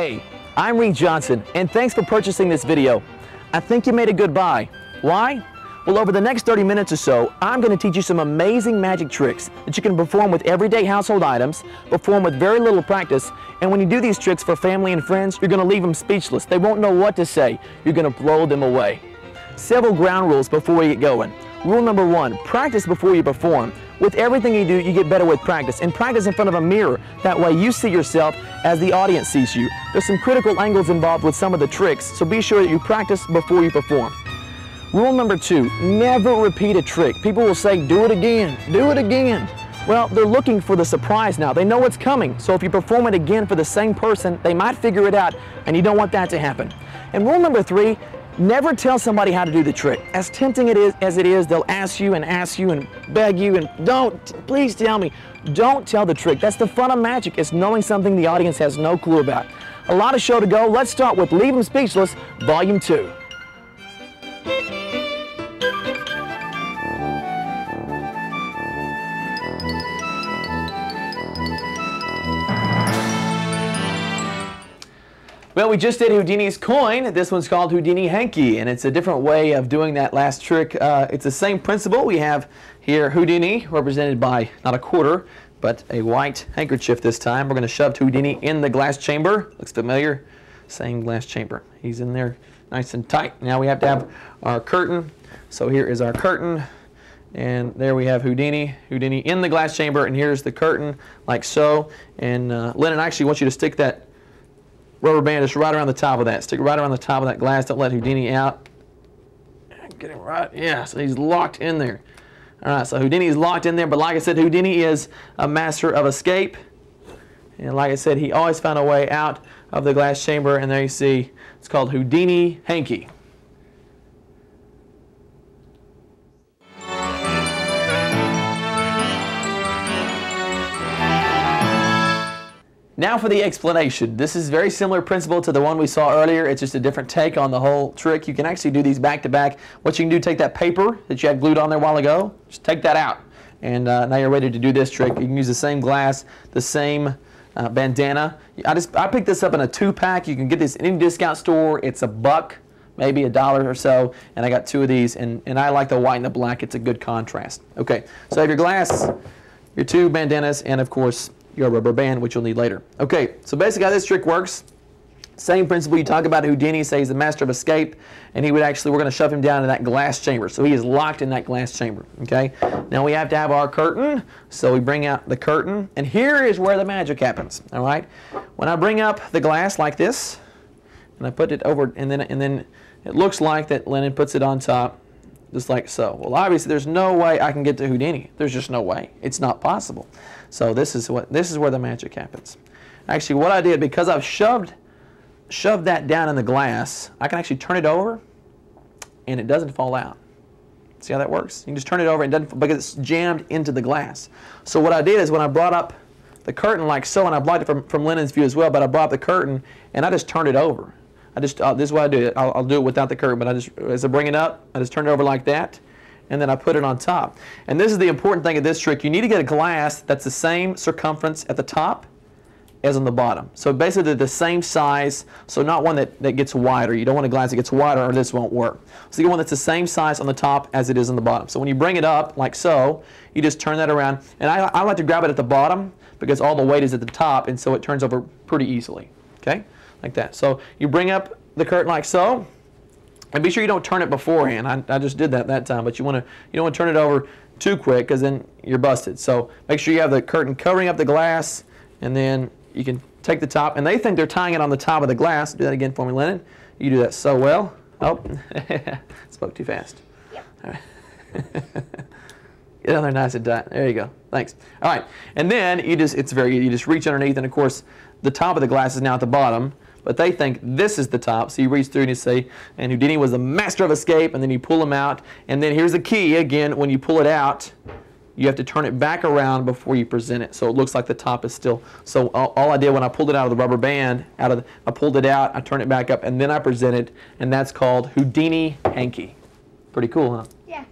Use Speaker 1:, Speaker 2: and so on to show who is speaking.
Speaker 1: Hey, I'm Reid Johnson, and thanks for purchasing this video. I think you made a good buy. Why? Well, over the next 30 minutes or so, I'm going to teach you some amazing magic tricks that you can perform with everyday household items, perform with very little practice, and when you do these tricks for family and friends, you're going to leave them speechless. They won't know what to say. You're going to blow them away. Several ground rules before we get going. Rule number 1, practice before you perform. With everything you do, you get better with practice, and practice in front of a mirror. That way you see yourself as the audience sees you. There's some critical angles involved with some of the tricks, so be sure that you practice before you perform. Rule number 2, never repeat a trick. People will say, do it again, do it again. Well, they're looking for the surprise now. They know what's coming, so if you perform it again for the same person, they might figure it out, and you don't want that to happen. And rule number 3, never tell somebody how to do the trick. As tempting as it is, they'll ask you and beg you and please tell me. Don't tell the trick. That's the fun of magic. It's knowing something the audience has no clue about. A lot of show to go. Let's start with Leave 'Em Speechless, Volume 2. Well, we just did Houdini's coin. This one's called Houdini Hanky, and it's a different way of doing that last trick. It's the same principle. We have here Houdini, represented by not a quarter, but a white handkerchief this time. We're going to shove Houdini in the glass chamber. Looks familiar. Same glass chamber. He's in there nice and tight. Now we have to have our curtain. So here is our curtain, and there we have Houdini in the glass chamber, and here's the curtain, like so. And Lennon, I actually want you to stick that rubber band just right around the top of that. Stick it right around the top of that glass. Don't let Houdini out. Get him right. Yeah, so he's locked in there. All right, so Houdini is locked in there, but like I said, Houdini is a master of escape. And like I said, he always found a way out of the glass chamber, and there you see, it's called Houdini Hanky. Now for the explanation. This is very similar principle to the one we saw earlier. It's just a different take on the whole trick. You can actually do these back to back. What you can do, take that paper that you had glued on there a while ago, just take that out. And now you're ready to do this trick. You can use the same glass, the same bandana. I picked this up in a 2-pack. You can get this in any discount store. It's $1, maybe $1 or so. And I got 2 of these. And I like the white and the black. It's a good contrast. Okay, so you have your glass, your 2 bandanas, and of course, your rubber band, which you'll need later. Okay, so basically how this trick works, same principle. You talk about Houdini, say he's the master of escape, and he would actually, we're going to shove him down in that glass chamber. So he is locked in that glass chamber, okay? Now we have to have our curtain, so we bring out the curtain, and here is where the magic happens, all right? When I bring up the glass like this, and I put it over, and then it looks like that Lennon puts it on top, just like so. Well, obviously, there's no way I can get to Houdini. There's just no way. It's not possible. So this is where the magic happens. Actually, what I did, because I've shoved that down in the glass, I can actually turn it over, and it doesn't fall out. See how that works? You can just turn it over, and it doesn't, because it's jammed into the glass. So what I did is when I brought up the curtain like so, and I blocked it from Lennon's view as well, but I brought up the curtain, and I just turned it over. This is what I do. I'll do it without the curtain, but as I bring it up, I just turn it over like that, and then I put it on top. And this is the important thing of this trick. You need to get a glass that's the same circumference at the top as on the bottom. So basically the same size, so not one that gets wider. You don't want a glass that gets wider or this won't work. So you get one that's the same size on the top as it is on the bottom. So when you bring it up like so, you just turn that around. And I like to grab it at the bottom because all the weight is at the top, and so it turns over pretty easily. Okay? Like that. So you bring up the curtain like so, and be sure you don't turn it beforehand. I just did that time, but you don't want to turn it over too quick because then you're busted. So make sure you have the curtain covering up the glass, and then you can take the top, and they think they're tying it on the top of the glass. Do that again for me, Lennon. You do that so well. Oh, spoke too fast. Yep. All right. Get on there nice and tight. There you go. Thanks. All right, and then it's very easy. You just reach underneath, and of course, the top of the glass is now at the bottom. But they think this is the top, so you reach through and you say, and Houdini was the master of escape, and then you pull him out, and then here's the key, again, when you pull it out, you have to turn it back around before you present it, so it looks like the top is still, so all I did when I pulled it out of the rubber band, I pulled it out, I turned it back up, and then I presented, and that's called Houdini Hanky. Pretty cool, huh?
Speaker 2: Yeah.